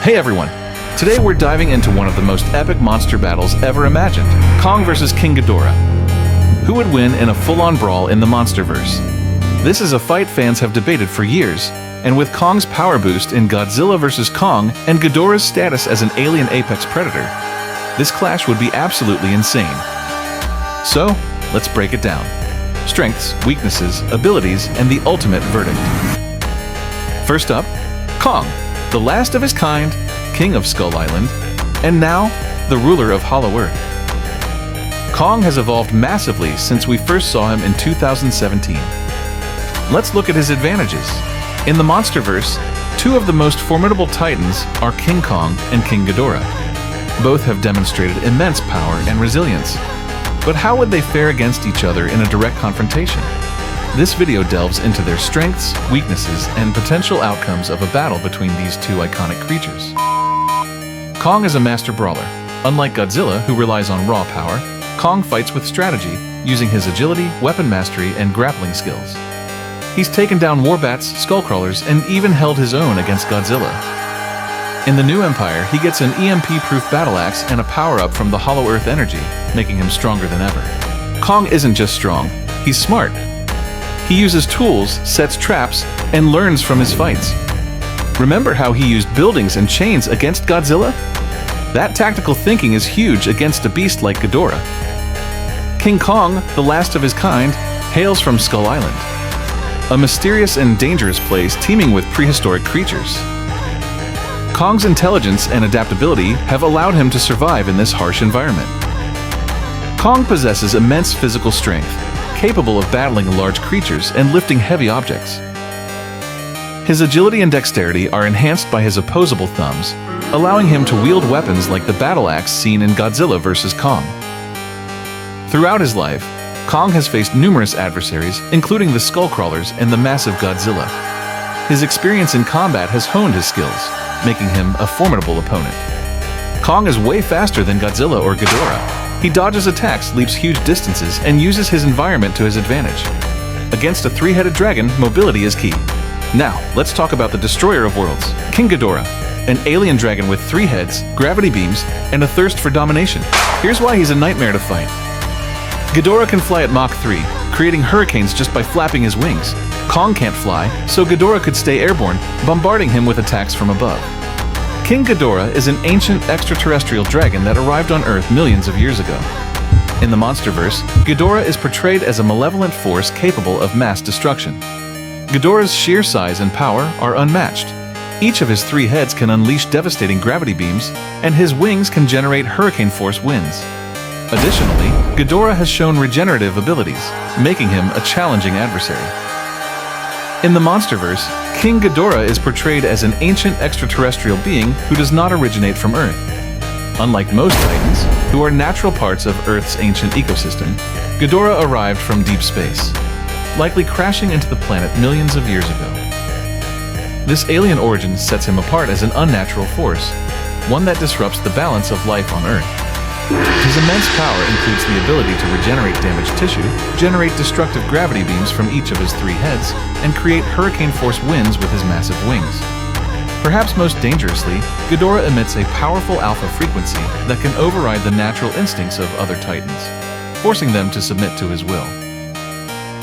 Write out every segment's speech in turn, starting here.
Hey everyone! Today we're diving into one of the most epic monster battles ever imagined, Kong vs. King Ghidorah. Who would win in a full-on brawl in the Monsterverse? This is a fight fans have debated for years, and with Kong's power boost in Godzilla vs. Kong and Ghidorah's status as an alien apex predator, this clash would be absolutely insane. So, let's break it down. Strengths, weaknesses, abilities, and the ultimate verdict. First up, Kong, the last of his kind, king of Skull Island, and now the ruler of Hollow Earth. Kong has evolved massively since we first saw him in 2017. Let's look at his advantages. In the Monsterverse, two of the most formidable titans are King Kong and King Ghidorah. Both have demonstrated immense power and resilience. But how would they fare against each other in a direct confrontation? This video delves into their strengths, weaknesses, and potential outcomes of a battle between these two iconic creatures. Kong is a master brawler. Unlike Godzilla, who relies on raw power, Kong fights with strategy, using his agility, weapon mastery, and grappling skills. He's taken down warbats, skullcrawlers, and even held his own against Godzilla. In the new Empire, he gets an EMP-proof battle axe and a power-up from the Hollow Earth energy, making him stronger than ever. Kong isn't just strong, he's smart. He uses tools, sets traps, and learns from his fights. Remember how he used buildings and chains against Godzilla? That tactical thinking is huge against a beast like Ghidorah. King Kong, the last of his kind, hails from Skull Island, a mysterious and dangerous place teeming with prehistoric creatures. Kong's intelligence and adaptability have allowed him to survive in this harsh environment. Kong possesses immense physical strength, capable of battling large creatures and lifting heavy objects. His agility and dexterity are enhanced by his opposable thumbs, allowing him to wield weapons like the battle axe seen in Godzilla vs. Kong. Throughout his life, Kong has faced numerous adversaries, including the skullcrawlers and the massive Godzilla. His experience in combat has honed his skills, making him a formidable opponent. Kong is way faster than Godzilla or Ghidorah. He dodges attacks, leaps huge distances, and uses his environment to his advantage. Against a three-headed dragon, mobility is key. Now, let's talk about the destroyer of worlds, King Ghidorah, an alien dragon with 3 heads, gravity beams, and a thirst for domination. Here's why he's a nightmare to fight. Ghidorah can fly at Mach 3, creating hurricanes just by flapping his wings. Kong can't fly, so Ghidorah could stay airborne, bombarding him with attacks from above. King Ghidorah is an ancient extraterrestrial dragon that arrived on Earth millions of years ago. In the Monsterverse, Ghidorah is portrayed as a malevolent force capable of mass destruction. Ghidorah's sheer size and power are unmatched. Each of his 3 heads can unleash devastating gravity beams, and his wings can generate hurricane-force winds. Additionally, Ghidorah has shown regenerative abilities, making him a challenging adversary. In the Monsterverse, King Ghidorah is portrayed as an ancient extraterrestrial being who does not originate from Earth. Unlike most titans, who are natural parts of Earth's ancient ecosystem, Ghidorah arrived from deep space, likely crashing into the planet millions of years ago. This alien origin sets him apart as an unnatural force, one that disrupts the balance of life on Earth. His immense power includes the ability to regenerate damaged tissue, generate destructive gravity beams from each of his 3 heads, and create hurricane-force winds with his massive wings. Perhaps most dangerously, Ghidorah emits a powerful alpha frequency that can override the natural instincts of other titans, forcing them to submit to his will.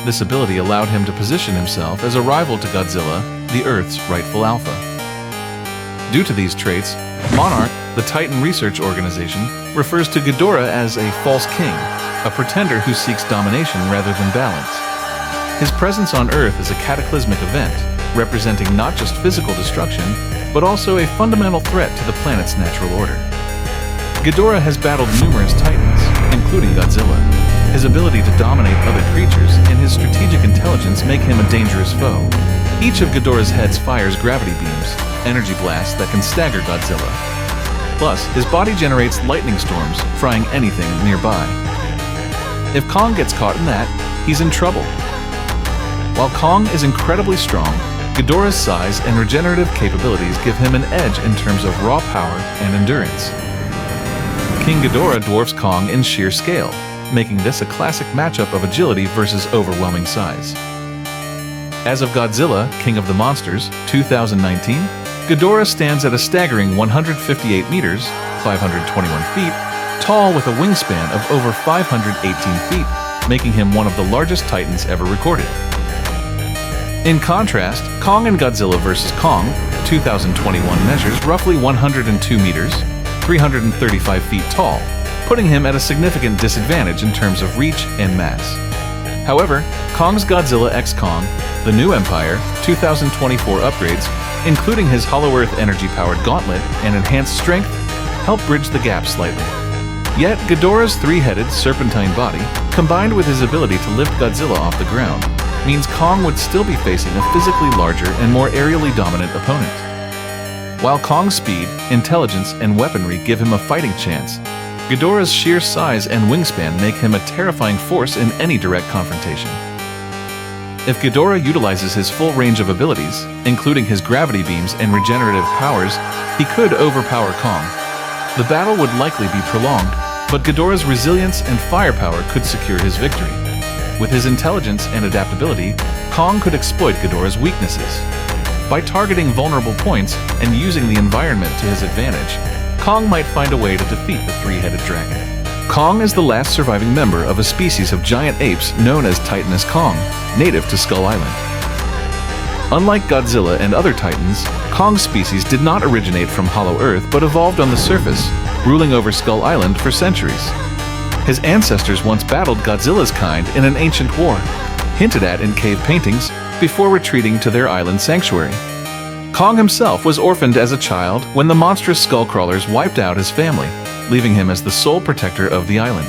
This ability allowed him to position himself as a rival to Godzilla, the Earth's rightful alpha. Due to these traits, Monarch, the Titan research organization, refers to Ghidorah as a false king, a pretender who seeks domination rather than balance. His presence on Earth is a cataclysmic event, representing not just physical destruction, but also a fundamental threat to the planet's natural order. Ghidorah has battled numerous titans, including Godzilla. His ability to dominate other creatures and his strategic intelligence make him a dangerous foe. Each of Ghidorah's heads fires gravity beams, energy blasts that can stagger Godzilla. Plus, his body generates lightning storms, frying anything nearby. If Kong gets caught in that, he's in trouble. While Kong is incredibly strong, Ghidorah's size and regenerative capabilities give him an edge in terms of raw power and endurance. King Ghidorah dwarfs Kong in sheer scale, making this a classic matchup of agility versus overwhelming size. As of Godzilla, King of the Monsters, 2019, Ghidorah stands at a staggering 158 meters, 521 feet, tall with a wingspan of over 518 feet, making him one of the largest titans ever recorded. In contrast, Kong and Godzilla vs. Kong 2021 measures roughly 102 meters, 335 feet tall, putting him at a significant disadvantage in terms of reach and mass. However, Kong's Godzilla x Kong, The New Empire 2024 upgrades, including his Hollow Earth energy-powered gauntlet and enhanced strength, help bridge the gap slightly. Yet, Ghidorah's three-headed serpentine body, combined with his ability to lift Godzilla off the ground, means Kong would still be facing a physically larger and more aerially dominant opponent. While Kong's speed, intelligence, and weaponry give him a fighting chance, Ghidorah's sheer size and wingspan make him a terrifying force in any direct confrontation. If Ghidorah utilizes his full range of abilities, including his gravity beams and regenerative powers, he could overpower Kong. The battle would likely be prolonged, but Ghidorah's resilience and firepower could secure his victory. With his intelligence and adaptability, Kong could exploit Ghidorah's weaknesses. By targeting vulnerable points and using the environment to his advantage, Kong might find a way to defeat the three-headed dragon. Kong is the last surviving member of a species of giant apes known as Titanus Kong, native to Skull Island. Unlike Godzilla and other titans, Kong's species did not originate from Hollow Earth but evolved on the surface, ruling over Skull Island for centuries. His ancestors once battled Godzilla's kind in an ancient war, hinted at in cave paintings, before retreating to their island sanctuary. Kong himself was orphaned as a child when the monstrous skull crawlers wiped out his family, leaving him as the sole protector of the island.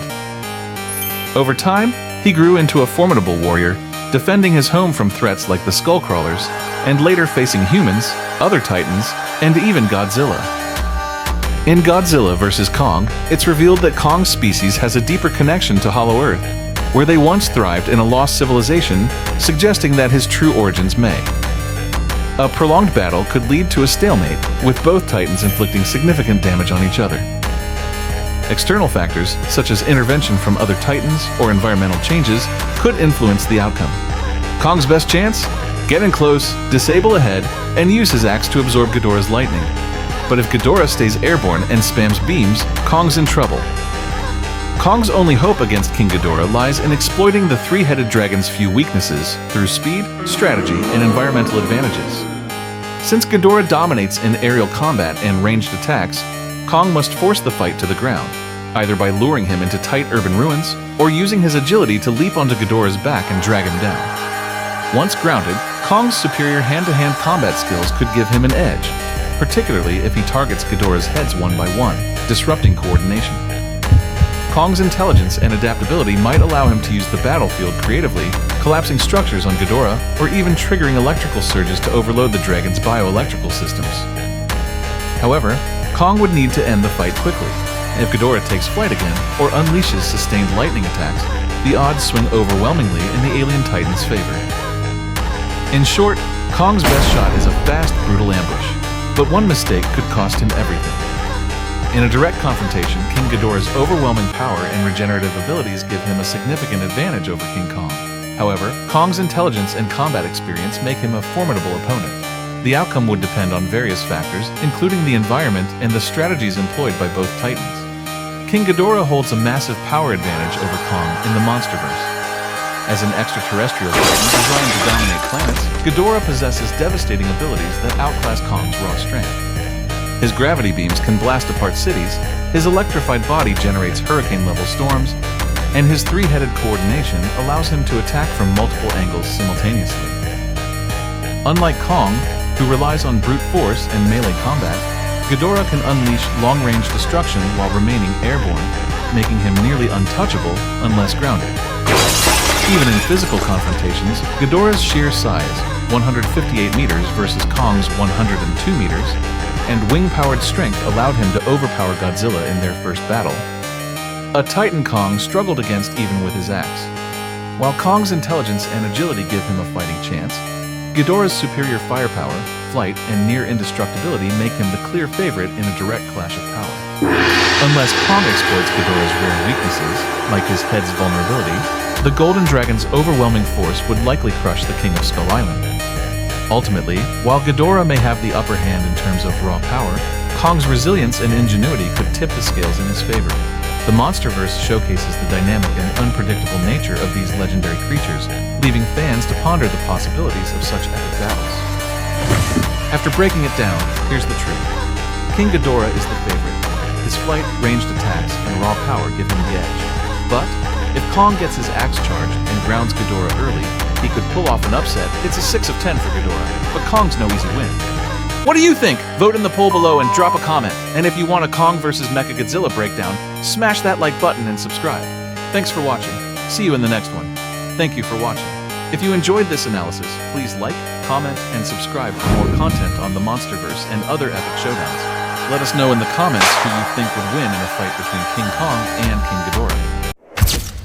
Over time, he grew into a formidable warrior, defending his home from threats like the skull crawlers, and later facing humans, other titans, and even Godzilla. In Godzilla vs. Kong, it's revealed that Kong's species has a deeper connection to Hollow Earth, where they once thrived in a lost civilization, suggesting that his true origins may. A prolonged battle could lead to a stalemate, with both titans inflicting significant damage on each other. External factors, such as intervention from other titans or environmental changes, could influence the outcome. Kong's best chance? Get in close, disable a head, and use his axe to absorb Ghidorah's lightning. But if Ghidorah stays airborne and spams beams, Kong's in trouble. Kong's only hope against King Ghidorah lies in exploiting the three-headed dragon's few weaknesses through speed, strategy, and environmental advantages. Since Ghidorah dominates in aerial combat and ranged attacks, Kong must force the fight to the ground, either by luring him into tight urban ruins or using his agility to leap onto Ghidorah's back and drag him down. Once grounded, Kong's superior hand-to-hand combat skills could give him an edge, particularly if he targets Ghidorah's heads one by one, disrupting coordination. Kong's intelligence and adaptability might allow him to use the battlefield creatively, collapsing structures on Ghidorah or even triggering electrical surges to overload the dragon's bioelectrical systems. However, Kong would need to end the fight quickly. If Ghidorah takes flight again or unleashes sustained lightning attacks, the odds swing overwhelmingly in the alien titan's favor. In short, Kong's best shot is a fast, brutal ambush, but one mistake could cost him everything. In a direct confrontation, King Ghidorah's overwhelming power and regenerative abilities give him a significant advantage over King Kong. However, Kong's intelligence and combat experience make him a formidable opponent. The outcome would depend on various factors, including the environment and the strategies employed by both titans. King Ghidorah holds a massive power advantage over Kong in the Monsterverse. As an extraterrestrial titan designed to dominate planets, Ghidorah possesses devastating abilities that outclass Kong's raw strength. His gravity beams can blast apart cities, his electrified body generates hurricane-level storms, and his three-headed coordination allows him to attack from multiple angles simultaneously. Unlike Kong, who relies on brute force and melee combat, Ghidorah can unleash long-range destruction while remaining airborne, making him nearly untouchable unless grounded. Even in physical confrontations, Ghidorah's sheer size, 158 meters versus Kong's 102 meters, and wing-powered strength allowed him to overpower Godzilla in their first battle. A Titan Kong struggled against even with his axe. While Kong's intelligence and agility give him a fighting chance, Ghidorah's superior firepower, flight, and near indestructibility make him the clear favorite in a direct clash of power. Unless Kong exploits Ghidorah's rare weaknesses, like his head's vulnerability, the Golden Dragon's overwhelming force would likely crush the King of Skull Island. Ultimately, while Ghidorah may have the upper hand in terms of raw power, Kong's resilience and ingenuity could tip the scales in his favor. The Monsterverse showcases the dynamic and unpredictable nature of these legendary creatures, leaving fans to ponder the possibilities of such epic battles. After breaking it down, here's the truth. King Ghidorah is the favorite. His flight, ranged attacks, and raw power give him the edge. But if Kong gets his axe charged and grounds Ghidorah early, he could pull off an upset. It's a 6 of 10 for Ghidorah, but Kong's no easy win. What do you think? Vote in the poll below and drop a comment. And if you want a Kong vs. Mechagodzilla breakdown, smash that like button and subscribe. Thanks for watching. See you in the next one. Thank you for watching. If you enjoyed this analysis, please like, comment, and subscribe for more content on the Monsterverse and other epic showdowns. Let us know in the comments who you think would win in a fight between King Kong and King Ghidorah.